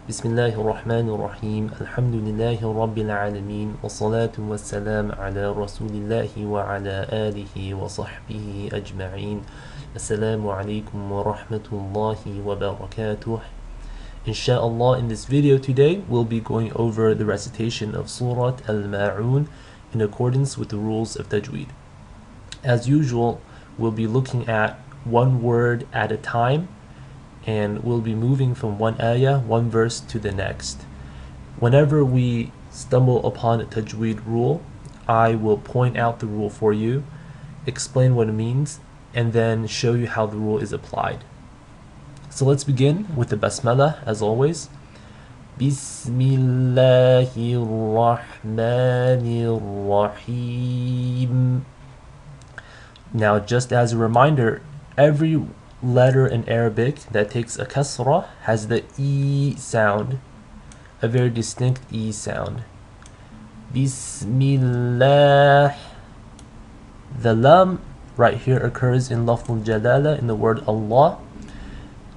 بسم الله الرحمن الرحيم الحمد لله رب العالمين والصلاة والسلام على رسول الله وعلى آله وصحبه أجمعين. Assalamu alaikum wa rahmatullahi wa barakatuh. Inshallah, in this video today, we'll be going over the recitation of Surah Al-Ma'un in accordance with the rules of Tajweed. As usual, we'll be looking at one word at a time, and we'll be moving from one ayah, one verse to the next. Whenever we stumble upon a Tajweed rule, I will point out the rule for you, explain what it means, and then show you how the rule is applied. So let's begin with the Basmalah as always. Bismillahirrahmanirrahim. Now, just as a reminder, every letter in Arabic that takes a kasrah has the E sound, a very distinct E sound. Bismillah. The lam right here occurs in lafzul jalala, in the word Allah.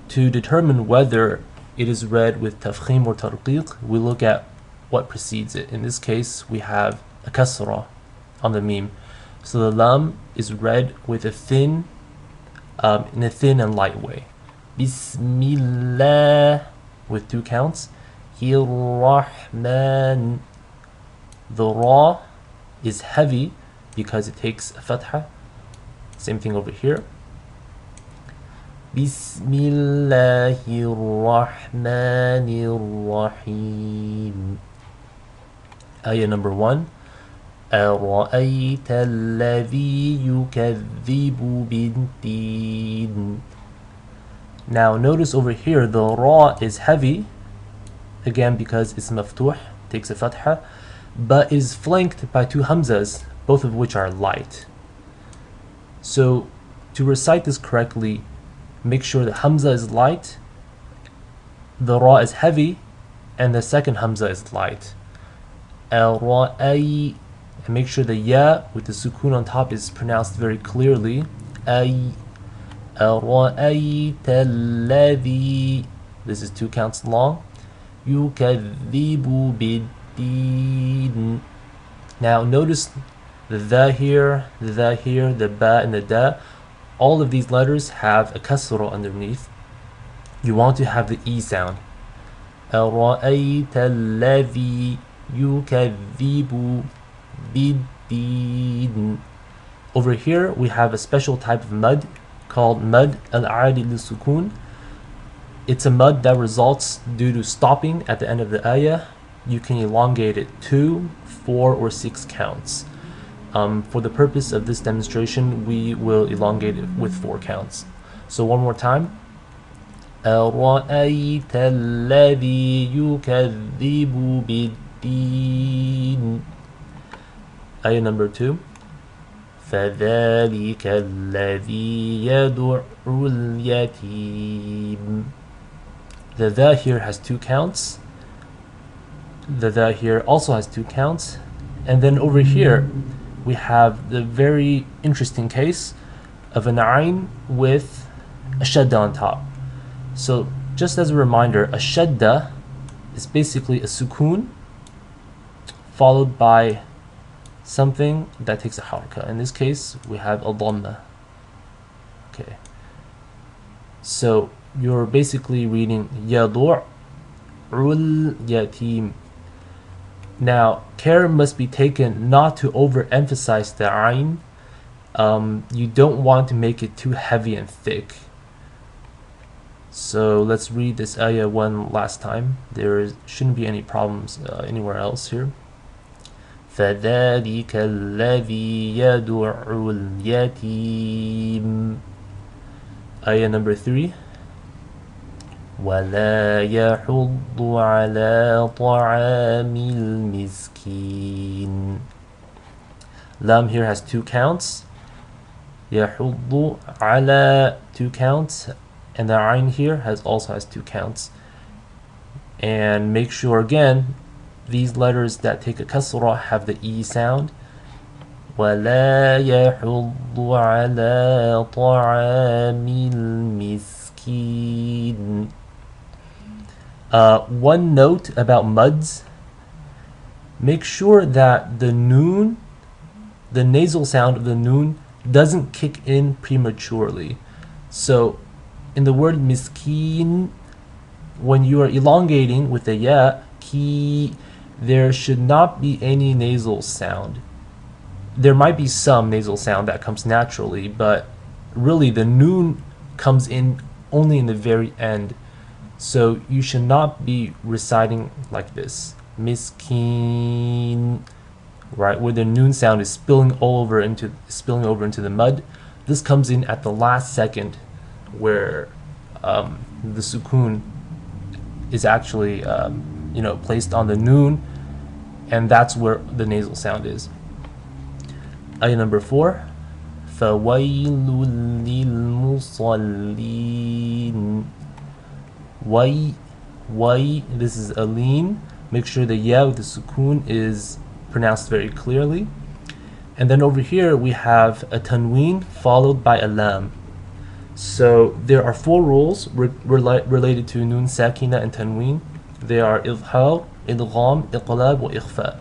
To determine whether it is read with tafkhim or tarqiq, we look at what precedes it. In this case, we have a kasrah on the meme. So the lam is read with a thin, in a thin and light way. Bismillah, with 2 counts. Rahman. The ra is heavy because it takes a fatha. Same thing over here. Bismillahirrahmanirrahim. Ayah number 1. أَرَأَيْتَ الَّذِي يُكَذِّبُ بِالدِّينِ. Now notice over here the ra is heavy, again because it's maftuh, takes a fatha, but is flanked by 2 hamzas, both of which are light. So to recite this correctly, make sure the hamza is light, the ra is heavy, and the second hamza is light. Al-ra'ay, and make sure the ya with the sukoon on top is pronounced very clearly. Ay. Al-ra'ayta alladhi, this is 2 counts long. Yukadhibu bid-deen. Now notice the here, the ba and the da. All of these letters have a kasra underneath. You want to have the E sound. أَرَأَيْتَ الَّذِي يُكَذِّبُ بِالدِّينِ. Over here we have a special type of mud called mud al-'adi lis-sukun. It's a mud that results due to stopping at the end of the ayah. You can elongate it 2, 4, or 6 counts. For the purpose of this demonstration, we will elongate it with 4 counts. So one more time. أَرَأَيْتَ الَّذِي يُكَذِّبُ بِالدِّينِ. Ayah number 2. فَذَلِكَ الَّذِي يَدُعُّ الْيَتِيمَ. The "the" here has 2 counts. The "the" here also has 2 counts. And then over here, we have the very interesting case of an ayn with a shadda on top. So just as a reminder, a shadda is basically a sukoon followed by something that takes a haraka. In this case, we have a dhamma. Okay. So you're basically reading yadu'ul yatim. Now, care must be taken not to overemphasize the ayn. You don't want to make it too heavy and thick. So let's read this ayah one last time. There shouldn't be any problems anywhere else here. فَذَلِكَ الَّذِي يَدُعُّ الْيَتِيمَ. Ayah number 3. وَلَا يَحُضُّ عَلَى طَعَامِ الْمِسْكِينِ. Lam here has 2 counts. يَحُضُّ عَلَى 2 counts. And the ayn here also has 2 counts. And make sure again, these letters that take a kasrah have the E sound. وَلَا يَحُضُّ عَلَى طَعَامِ الْمِسْكِينِ. One note about muds: make sure that the noon, the nasal sound of the noon, doesn't kick in prematurely. So in the word miskin, when you are elongating with the ya, ki, there should not be any nasal sound. There might be some nasal sound that comes naturally, but really the noon comes in only in the very end. So you should not be reciting like this, miskin, right, where the noon sound is spilling over into the mud. This comes in at the last second, where the sukoon is actually placed on the noon, and that's where the nasal sound is. Ayah number 4. فَوَيْلٌ لِلْمُصَلِّينَ. Way, this is a lean. Make sure the ya with the sukoon is pronounced very clearly. And then over here we have a tanween followed by a lam. So there are 4 rules related to noon sakina and tanween. They are izhar, idgham, iqlab, wa ikhfa.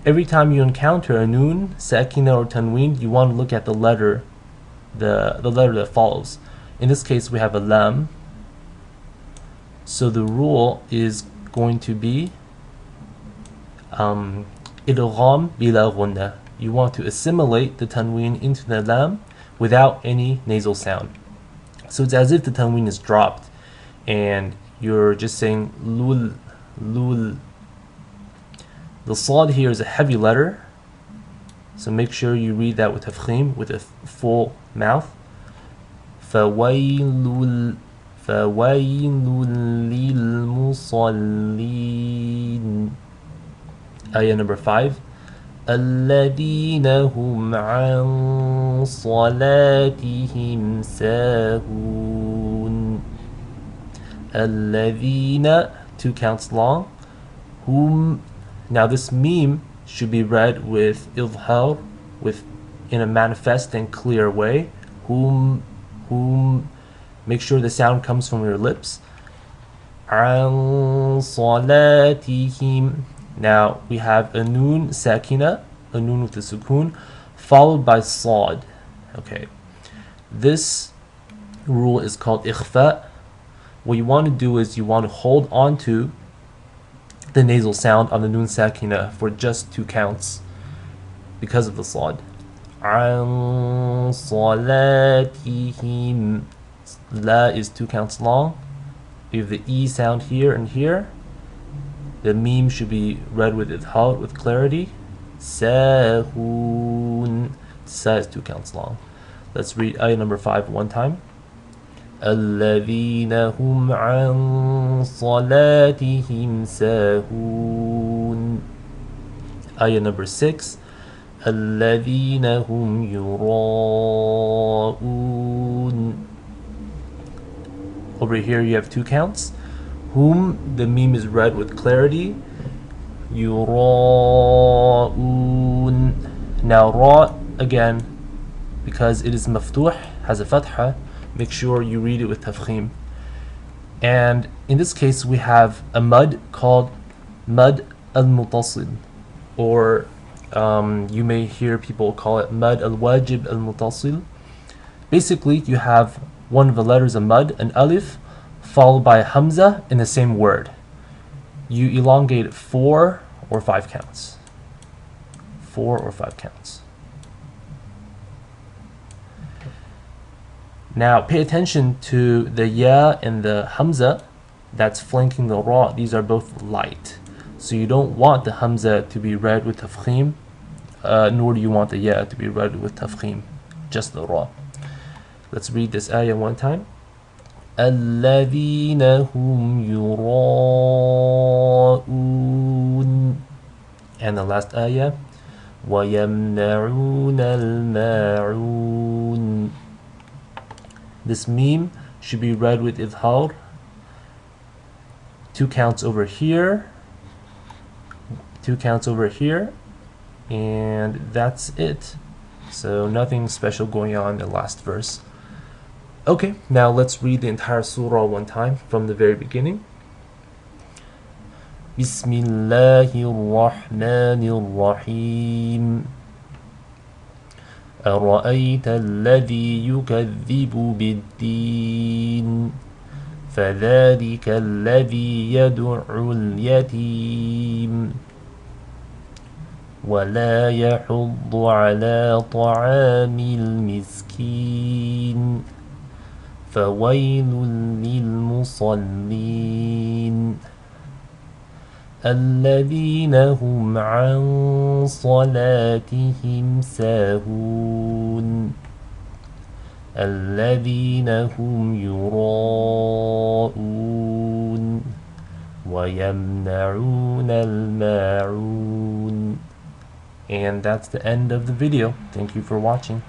Every time you encounter a noon, sakina, or tanween, you want to look at the letter, the letter that follows. In this case, we have a lam. So the rule is going to be idgham bila ghunna. You want to assimilate the tanween into the lam without any nasal sound. So it's as if the tanween is dropped and you're just saying lul, lul. The sad here is a heavy letter, so make sure you read that with tafkhim, with a full mouth. فَوَيْلٌ لِلْمُصَلِّينَ. Ayah number 5. الَّذِينَ هُمْ عَنْ صَلَاتِهِمْ سَاهُونَ. الَّذِينَ, 2 counts long. Whom, now this meme should be read with izhar, in a manifest and clear way. Whom, make sure the sound comes from your lips. عَنْ صَلَاتِهِمْ. Now we have a noon sakina, a noon with the sukoon, followed by sad. Okay, this rule is called ikhfa. What you want to do is you want to hold on to the nasal sound on the noon sakina for just 2 counts because of the sad. عَنْ صَلَاتِهِمْ. La is 2 counts long. You have the E sound here and here. The meme should be read with idhar, with clarity. Sahun. Sa is 2 counts long. Let's read ayah number 5 one time. الَّذِينَ هُمْ عَنْ صَلَاتِهِمْ سَاهُونَ. Ayah number 6. الَّذِينَ هُمْ يُرَاءُونَ. Over here you have 2 counts. Whom, the meme is read with clarity. يُرَاءُونَ. Now ra, again, because it is maftuh, has a fatha, make sure you read it with tafkhim. And in this case we have a mud called mud al-mutasil, or you may hear people call it mud al-wajib al-mutasil. Basically you have one of the letters of mud, an alif, followed by a hamza in the same word. You elongate it 4 or 5 counts. 4 or 5 counts. Now pay attention to the ya and the hamza that's flanking the ra. These are both light. So you don't want the hamza to be read with tafkhim, nor do you want the ya to be read with tafkhim, just the ra. Let's read this ayah one time. الَّذِينَ هُمْ يُرَاءُونَ. And the last ayah. وَيَمْنَعُونَ الْمَاعُونَ. This meme should be read with idhar. 2 counts over here. 2 counts over here. And that's it. So nothing special going on in the last verse. Okay, now let's read the entire surah one time from the very beginning. بسم الله الرحمن الرحيم أرأيت الذي يكذب بالدين فذلك الذي يدع اليتيم ولا يحض على طعام المسكين فويل للمصلين الذين هم عن صلاتهم ساهون الذين هم يراءون ويمنعون الماعون. And that's the end of the video. Thank you for watching.